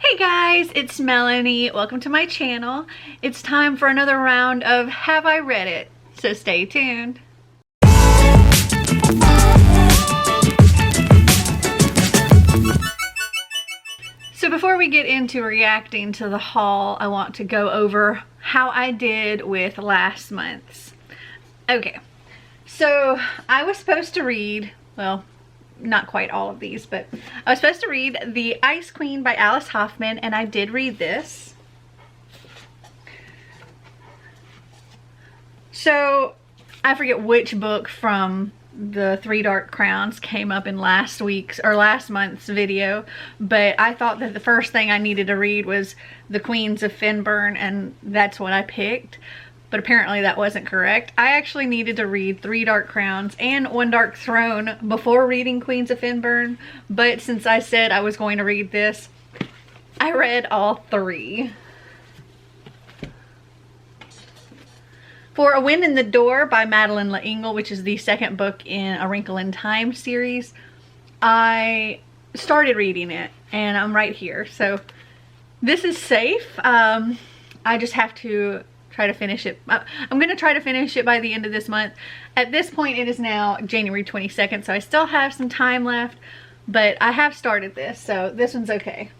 Hey guys, it's Melanie. Welcome to my channel. It's time for another round of Have I Read It? So stay tuned. So before we get into reacting to the haul, I want to go over how I did with last month's. Okay, so I was supposed to read, well, not quite all of these, but I was supposed to read The Ice Queen by Alice Hoffman, and I did read this. So I forget which book from the Three Dark Crowns came up in last month's video, but I thought that the first thing I needed to read was The Queens of Finburn, and that's what I picked. But apparently that wasn't correct. I actually needed to read Three Dark Crowns and One Dark Throne before reading Queens of Finburn, but since I said I was going to read this, I read all three. For A Wind in the Door by Madeleine L'Engle, which is the second book in A Wrinkle in Time series, I started reading it and I'm right here. So this is safe. I just have to try to finish it. I'm going to try to finish it by the end of this month. At this point it is now January 22nd, so I still have some time left, but I have started this, so this one's okay.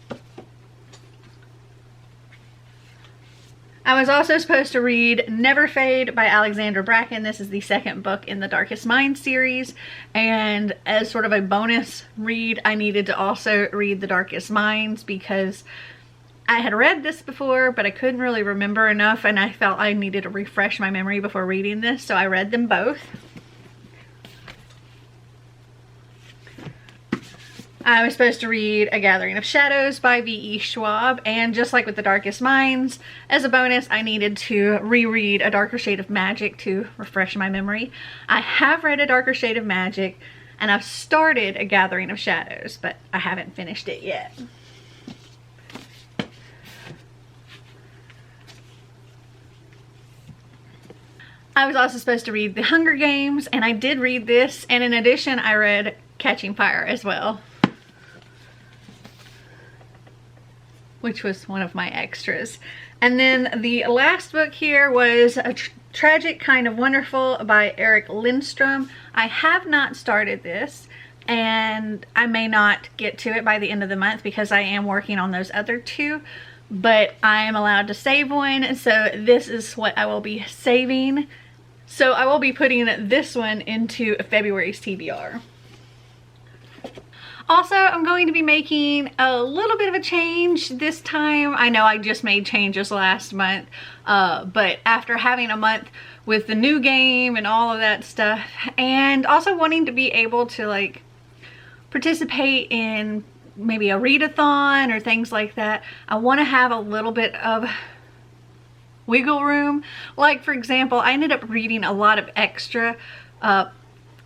I was also supposed to read Never Fade by Alexandra Bracken. This is the second book in the Darkest Mind series, and as sort of a bonus read, I needed to also read The Darkest Minds because I had read this before, but I couldn't really remember enough, and I felt I needed to refresh my memory before reading this, so I read them both. I was supposed to read A Gathering of Shadows by V.E. Schwab, and just like with The Darkest Minds, as a bonus, I needed to reread A Darker Shade of Magic to refresh my memory. I have read A Darker Shade of Magic, and I've started A Gathering of Shadows, but I haven't finished it yet. I was also supposed to read The Hunger Games, and I did read this, and in addition I read Catching Fire as well, which was one of my extras. And then the last book here was A Tragic Kind of Wonderful by Eric Lindstrom. I have not started this, and I may not get to it by the end of the month because I am working on those other two, but I am allowed to save one, so this is what I will be saving. So I will be putting this one into February's TBR. Also, I'm going to be making a little bit of a change this time. I know I just made changes last month, but after having a month with the new game and all of that stuff, and also wanting to be able to like participate in maybe a readathon or things like that, I want to have a little bit of wiggle room. Like, for example, I ended up reading a lot of extra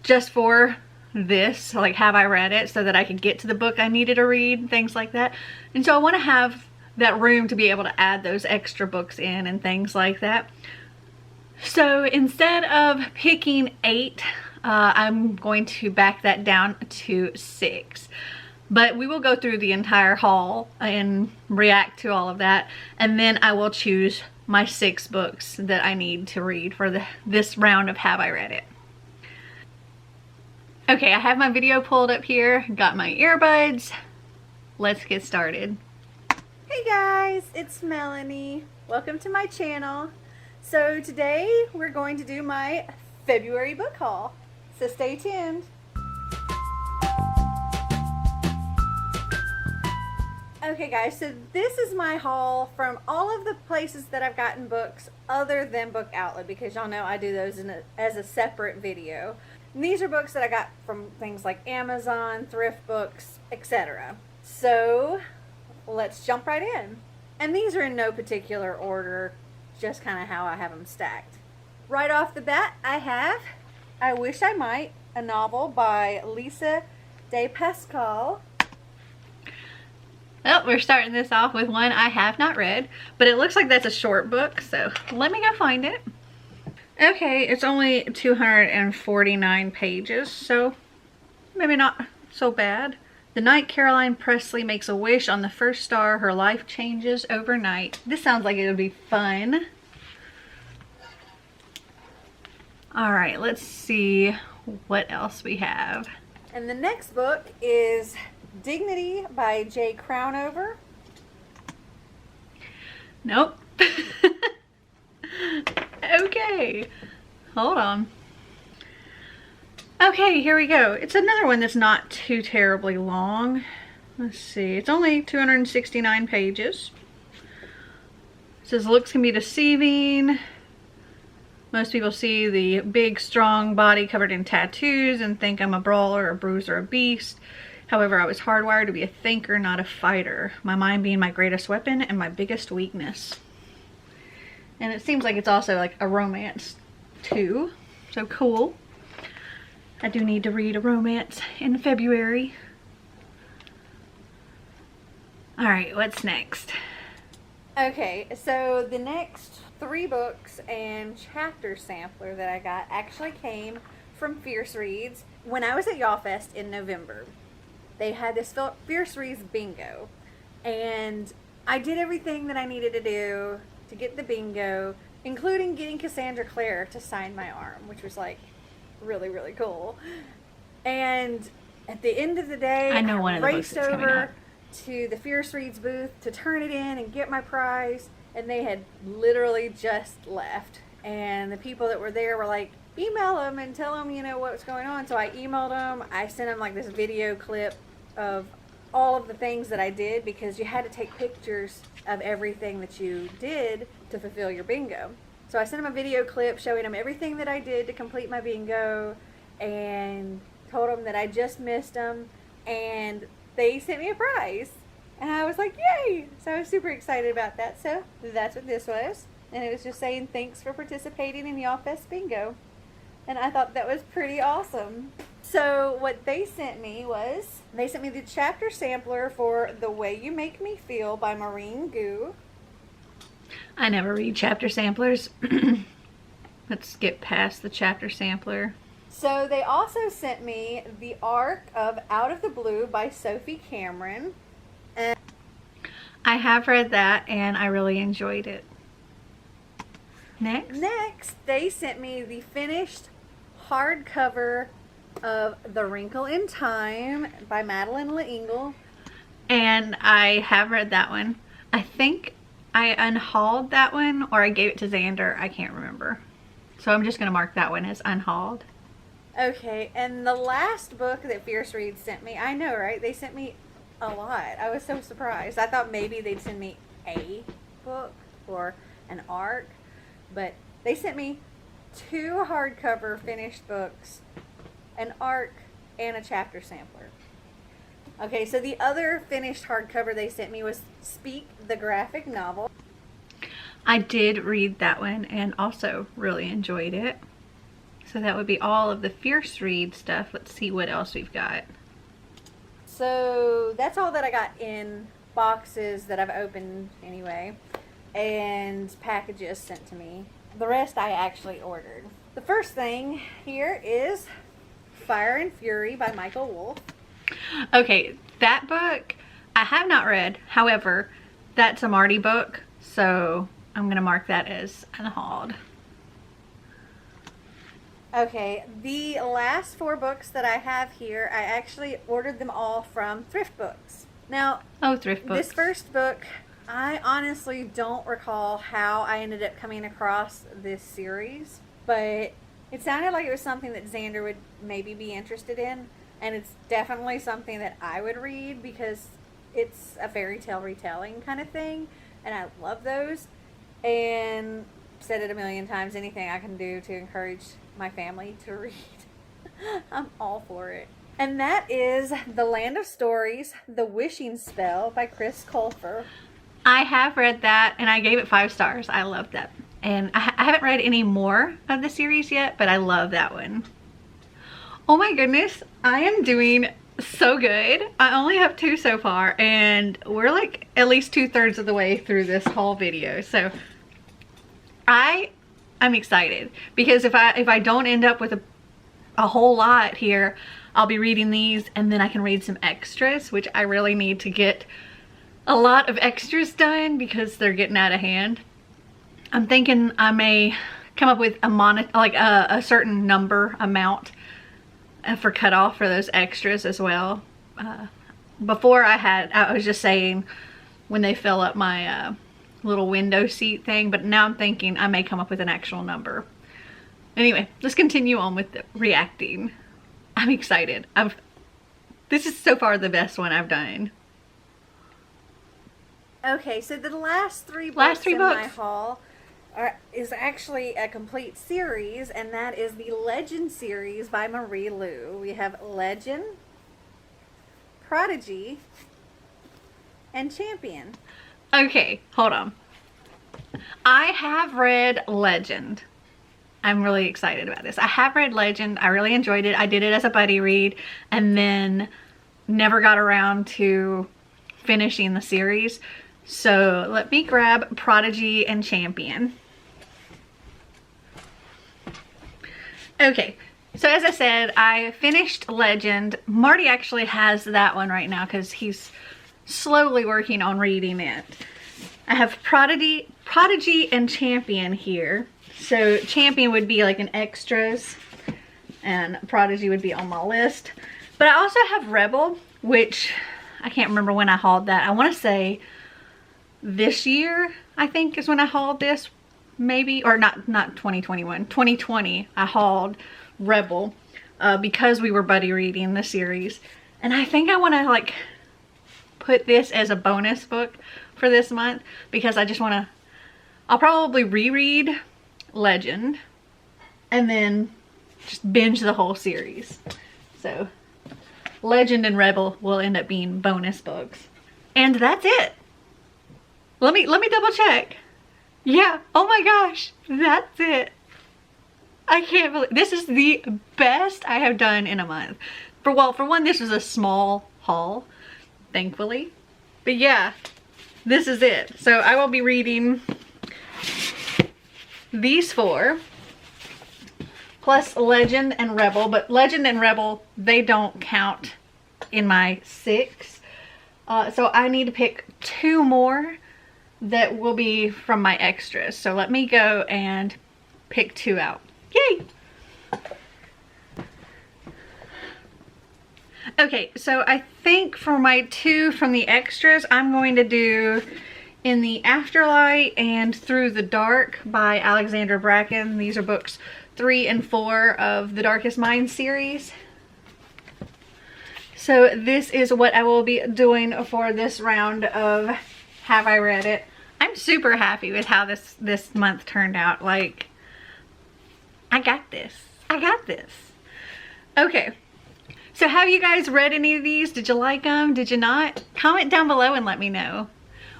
just for this, like Have I Read It, so that I could get to the book I needed to read, things like that. And so I want to have that room to be able to add those extra books in and things like that. So instead of picking 8, I'm going to back that down to 6. But we will go through the entire haul and react to all of that, and then I will choose my 6 books that I need to read for this round of Have I Read It. Okay, I have my video pulled up here, got my earbuds. Let's get started. Hey guys, it's Melanie. Welcome to my channel. So today we're going to do my February book haul, so stay tuned. Okay guys, so this is my haul from all of the places that I've gotten books other than Book Outlet, because y'all know I do those as a separate video. And these are books that I got from things like Amazon, thrift books, etc. So let's jump right in. And these are in no particular order, just kind of how I have them stacked. Right off the bat, I have I Wish I Might, a novel by Lisa DePascal. Well, we're starting this off with one I have not read, but it looks like that's a short book, so let me go find it. Okay, it's only 249 pages, so maybe not so bad. The night Caroline Presley makes a wish on the first star, her life changes overnight. This sounds like it would be fun. All right, let's see what else we have. And the next book is Dignity by Jay Crownover. Nope. Okay, hold on. Okay, here we go. It's another one that's not too terribly long. Let's see, it's only 269 pages. It says looks can be deceiving. Most people see the big, strong body covered in tattoos and think I'm a brawler, a bruiser, a beast. However, I was hardwired to be a thinker, not a fighter. My mind being my greatest weapon and my biggest weakness. And it seems like it's also like a romance too. So cool. I do need to read a romance in February. All right, what's next? Okay, so the next 3 books and chapter sampler that I got actually came from Fierce Reads. When I was at Y'all Fest in November, they had this Fierce Reads bingo, and I did everything that I needed to do to get the bingo, including getting Cassandra Clare to sign my arm, which was like really, really cool. And at the end of the day, I know one of the books raced that's coming over up to the Fierce Reads booth to turn it in and get my prize, and they had literally just left. And the people that were there were like, email them and tell them, you know, what's going on. So I emailed them. I sent them like this video clip of all of the things that I did, because you had to take pictures of everything that you did to fulfill your bingo. So I sent them a video clip showing them everything that I did to complete my bingo, and told them that I just missed them, and they sent me a prize. And I was like, yay! So I was super excited about that. So that's what this was. And it was just saying thanks for participating in Y'all Fest bingo. And I thought that was pretty awesome. So what they sent me was, they sent me the chapter sampler for The Way You Make Me Feel by Maureen Gu. I never read chapter samplers. Let's skip past the chapter sampler. So they also sent me The Arc of Out of the Blue by Sophie Cameron. And I have read that and I really enjoyed it. Next, they sent me the finished hardcover of The Wrinkle in Time by Madeline L'Engle. And I have read that one. I think I unhauled that one, or I gave it to Xander. I can't remember. So I'm just going to mark that one as unhauled. Okay, and the last book that Fierce Reads sent me, I know, right? They sent me a lot. I was so surprised. I thought maybe they'd send me a book or an arc, but they sent me 2 hardcover finished books, an arc, and a chapter sampler. Okay, so the other finished hardcover they sent me was Speak, the graphic novel. I did read that one and also really enjoyed it. So that would be all of the Fierce Read stuff. Let's see what else we've got. So that's all that I got in boxes that I've opened anyway, and packages sent to me. The rest I actually ordered. The first thing here is Fire and Fury by Michael Wolff. Okay, that book I have not read. However, that's a Marty book, so I'm going to mark that as unhauled. Okay, the last 4 books that I have here, I actually ordered them all from Thrift Books. Now, Thrift Books. This first book, I honestly don't recall how I ended up coming across this series, but it sounded like it was something that Xander would maybe be interested in, and it's definitely something that I would read because it's a fairy tale retelling kind of thing, and I love those. And said it a million times, anything I can do to encourage my family to read, I'm all for it. And that is The Land of Stories, The Wishing Spell by Chris Colfer. I have read that and I gave it 5 stars. I loved that. And I haven't read any more of the series yet, but I love that one. Oh my goodness, I am doing so good. I only have 2 so far and we're like at least 2/3 of the way through this whole video. So I'm excited because if I don't end up with a whole lot here, I'll be reading these, and then I can read some extras, which I really need to get a lot of extras done because they're getting out of hand. I'm thinking I may come up with a certain number amount for cutoff for those extras as well. Before I was just saying when they fill up my little window seat thing, but now I'm thinking I may come up with an actual number. Anyway, let's continue on with the reacting. I'm excited. This is so far the best one I've done. Okay, so the last three books in my haul is actually a complete series, and that is the Legend series by Marie Lu. We have Legend, Prodigy, and Champion. Okay, hold on. I have read Legend. I'm really excited about this. I have read Legend. I really enjoyed it. I did it as a buddy read and then never got around to finishing the series. So let me grab Prodigy and Champion. Okay, so as I said, I finished Legend. Marty actually has that one right now because he's slowly working on reading it. I have Prodigy and Champion here. So Champion would be like an extras and Prodigy would be on my list. But I also have Rebel, which I can't remember when I hauled that. I want to say this year, I think, is when I hauled this, maybe, or not 2021, 2020 I hauled Rebel because we were buddy reading the series. And I think I want to like put this as a bonus book for this month because I just want to, I'll probably reread Legend and then just binge the whole series. So Legend and Rebel will end up being bonus books. And that's it. Let me double check. Yeah, oh my gosh, that's it. I can't believe this is the best I have done in a month. For one, this was a small haul, thankfully. But yeah, this is it. So I will be reading these 4 plus Legend and Rebel, but Legend and Rebel, they don't count in my 6. So I need to pick 2 more that will be from my extras. So let me go and pick 2 out. Yay! Okay, so I think for my 2 from the extras, I'm going to do In the Afterlight and Through the Dark by Alexandra Bracken. These are books 3 and 4 of the Darkest Minds series. So this is what I will be doing for this round of Have I Read It? I'm super happy with how this month turned out. Like, I got this. I got this. Okay. So have you guys read any of these? Did you like them? Did you not? Comment down below and let me know.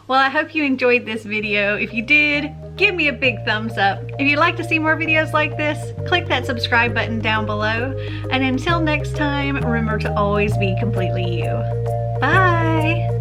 Well, I hope you enjoyed this video. If you did, give me a big thumbs up. If you'd like to see more videos like this, click that subscribe button down below. And until next time, remember to always be completely you. Bye!